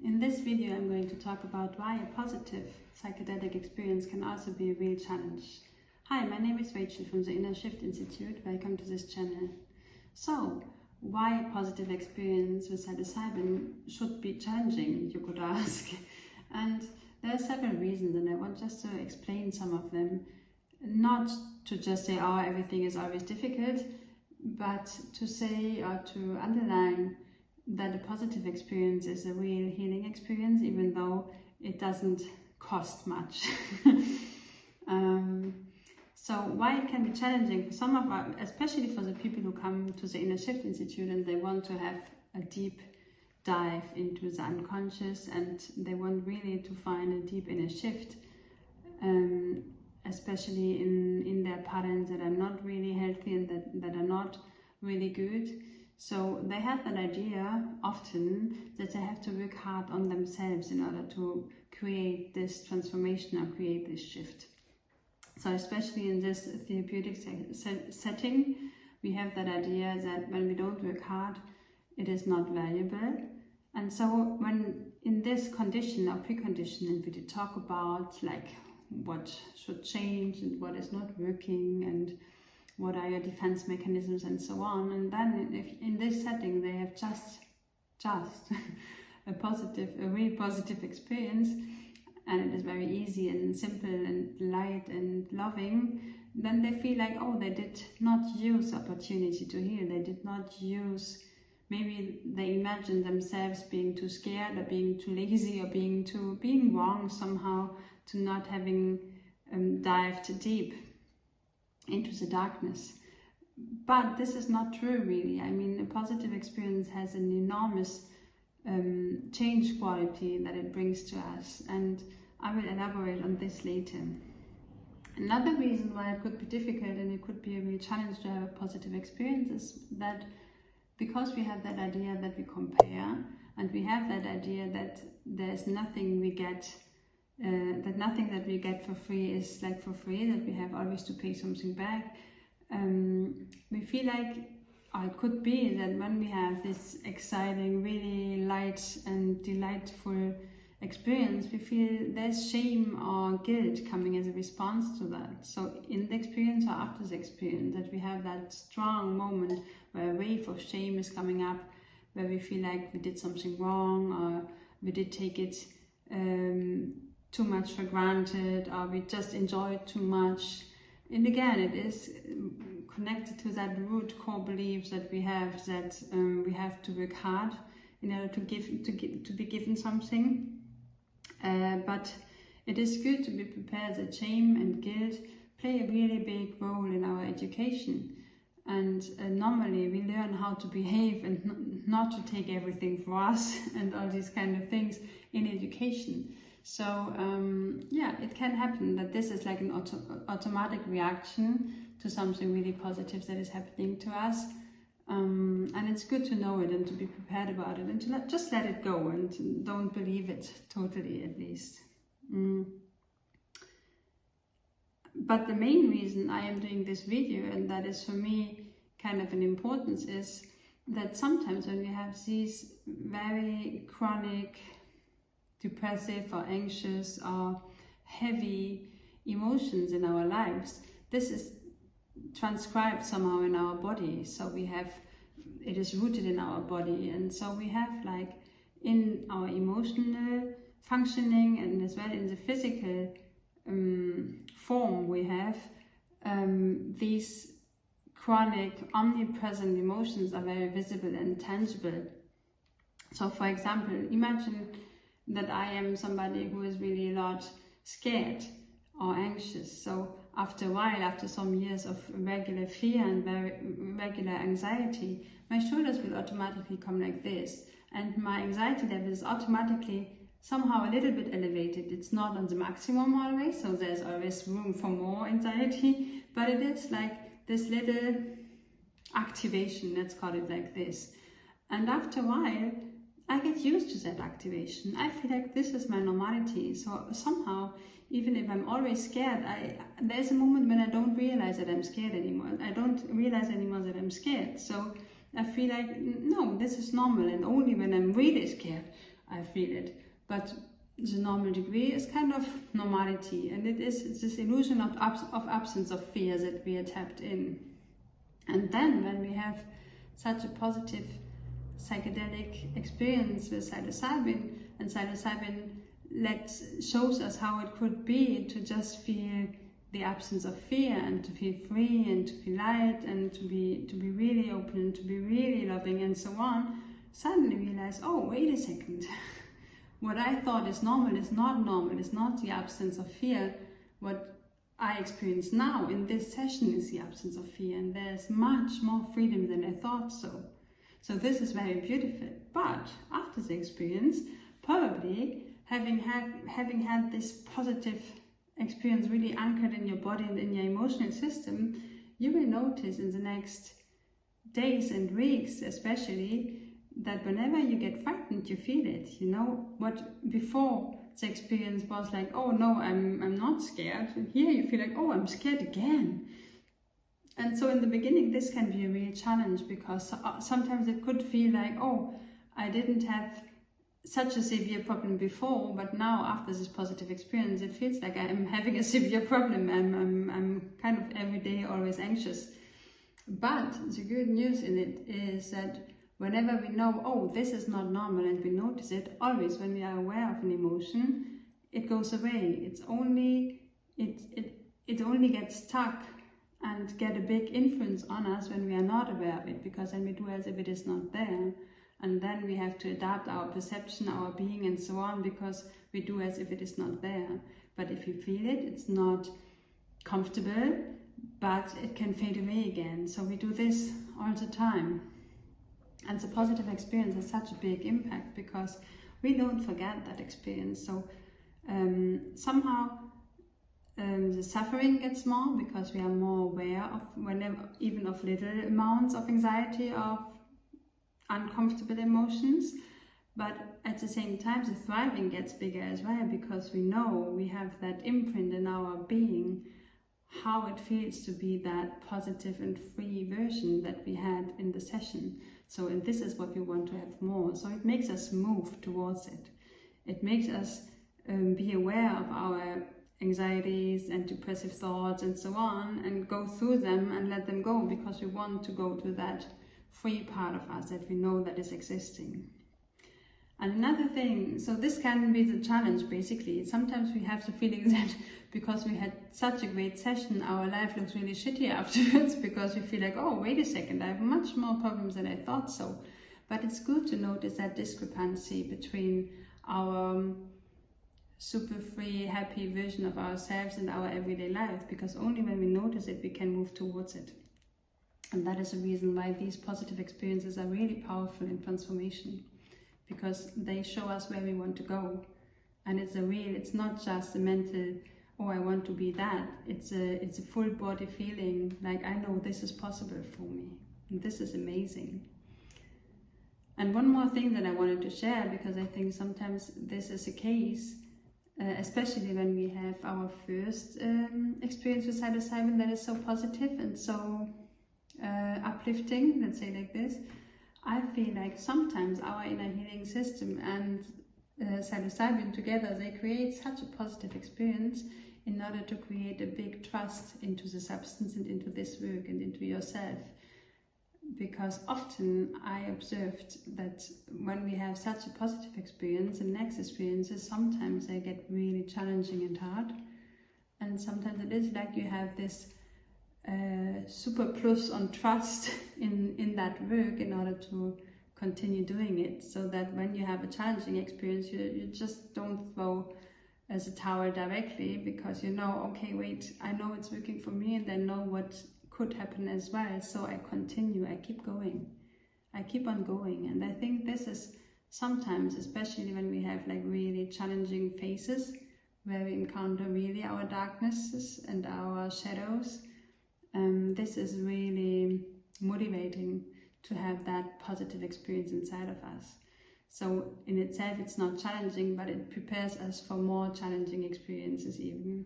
In this video I'm going to talk about why a positive psychedelic experience can also be a real challenge. Hi, my name is Rachel from the Inner Shift Institute. Welcome to this channel. So, why a positive experience with psilocybin should be challenging, you could ask. And there are several reasons, and I want just to explain some of them. Not to just say, oh, everything is always difficult, but to say or to underline that a positive experience is a real healing experience, even though it doesn't cost much. So why it can be challenging for some of our, especially for the people who come to the Inner Shift Institute and they want to have a deep dive into the unconscious, and they want really to find a deep inner shift, especially in their patterns that are not really healthy and that are not really good. So they have that idea often that they have to work hard on themselves in order to create this transformation or create this shift. So especially in this therapeutic setting, we have that idea that when we don't work hard, it is not valuable. And so when in this condition or precondition, and we did talk about like what should change and what is not working and what are your defense mechanisms and so on, and then if in this setting they have just a really positive experience, and it is very easy and simple and light and loving, then they feel like, oh, they did not use opportunity to heal. They did not use, maybe they imagine themselves being too scared or being too lazy or being wrong somehow, to not having dived deep into the darkness. But this is not true, really. I mean, a positive experience has an enormous change quality that it brings to us, and I will elaborate on this later. Another reason why it could be difficult and it could be a real challenge to have a positive experience is that because we have that idea that we compare, and we have that idea that there's nothing we get, that nothing that we get for free is like for free, that we have always to pay something back. We feel like, or it could be that when we have this exciting, really light and delightful experience, we feel there's shame or guilt coming as a response to that. So in the experience or after the experience, that we have that strong moment where a wave of shame is coming up, where we feel like we did something wrong, or we did take it too much for granted, or we just enjoyed too much. And again, it is connected to that root core belief that we have, that we have to work hard in order to be given something. But it is good to be prepared that shame and guilt play a really big role in our education. And normally we learn how to behave and not to take everything for us and all these kind of things in education. So yeah, it can happen that this is like an automatic reaction to something really positive that is happening to us. And it's good to know it and to be prepared about it, and to just let it go and don't believe it totally, at least. But the main reason I am doing this video, and that is for me kind of an importance, is that sometimes when we have these very chronic, depressive or anxious or heavy emotions in our lives, this is transcribed somehow in our body. So we have, it is rooted in our body, and so we have like in our emotional functioning and as well in the physical form, we have these chronic omnipresent emotions are very visible and tangible. So for example, imagine that I am somebody who is really a lot scared or anxious. So after a while, after some years of regular fear and regular anxiety, my shoulders will automatically come like this, and my anxiety level is automatically somehow a little bit elevated. It's not on the maximum always, so there's always room for more anxiety, but it is like this little activation, let's call it like this. And after a while, I get used to that activation. I feel like this is my normality. So somehow, even if I'm always scared, there's a moment when I don't realize that I'm scared anymore. I don't realize anymore that I'm scared. So I feel like, no, this is normal. And only when I'm really scared, I feel it. But the normal degree is kind of normality, and it's this illusion of absence of fear that we are tapped in. And then when we have such a positive psychedelic experience with psilocybin, and psilocybin shows us how it could be to just feel the absence of fear and to feel free and to feel light and to be really open, to be really loving and so on, suddenly realize, oh, wait a second. What I thought is normal is not normal. It's not the absence of fear. What I experience now in this session is the absence of fear, and there's much more freedom than I thought so. So this is very beautiful. But after the experience, probably having had this positive experience really anchored in your body and in your emotional system, you will notice in the next days and weeks especially that whenever you get frightened, you feel it. You know, what before the experience was like, oh no, I'm not scared. Here you feel like, oh, I'm scared again. And so in the beginning, this can be a real challenge, because sometimes it could feel like, oh, I didn't have such a severe problem before, but now after this positive experience, it feels like I'm having a severe problem. I'm kind of every day always anxious. But the good news in it is that whenever we know, oh, this is not normal, and we notice it, always when we are aware of an emotion, it goes away. It only gets stuck and get a big influence on us when we are not aware of it, because then we do as if it is not there. And then we have to adapt our perception, our being and so on, because we do as if it is not there. But if you feel it, it's not comfortable, but it can fade away again. So we do this all the time. And the positive experience has such a big impact because we don't forget that experience. So somehow the suffering gets more because we are more aware of even of little amounts of anxiety, of uncomfortable emotions. But at the same time, the thriving gets bigger as well, because we know we have that imprint in our being, how it feels to be that positive and free version that we had in the session. So, and this is what we want to have more. So it makes us move towards it. It makes us be aware of our anxieties and depressive thoughts and so on, and go through them and let them go, because we want to go to that free part of us that we know that is existing. And another thing, so this can be the challenge basically. Sometimes we have the feeling that because we had such a great session, our life looks really shitty afterwards, because we feel like, oh, wait a second, I have much more problems than I thought so. But it's good to notice that discrepancy between our super free, happy version of ourselves and our everyday life, because only when we notice it, we can move towards it. And that is the reason why these positive experiences are really powerful in transformation, because they show us where we want to go. And it's not just a mental, oh, I want to be that. It's a full body feeling, like I know this is possible for me. And this is amazing. And one more thing that I wanted to share, because I think sometimes this is a case, especially when we have our first experience with psilocybin that is so positive and so uplifting, let's say like this. I feel like sometimes our inner healing system and psilocybin together, they create such a positive experience in order to create a big trust into the substance and into this work and into yourself. Because often I observed that when we have such a positive experience, the next experiences, sometimes they get really challenging and hard. And sometimes it is like you have this super plus on trust in that work in order to continue doing it, so that when you have a challenging experience, you just don't throw as a towel directly, because you know, okay, wait, I know it's working for me and I know what could happen as well, so I continue, I keep going, I keep on going. And I think this is sometimes, especially when we have like really challenging phases where we encounter really our darknesses and our shadows, this is really motivating to have that positive experience inside of us. So in itself it's not challenging, but it prepares us for more challenging experiences even.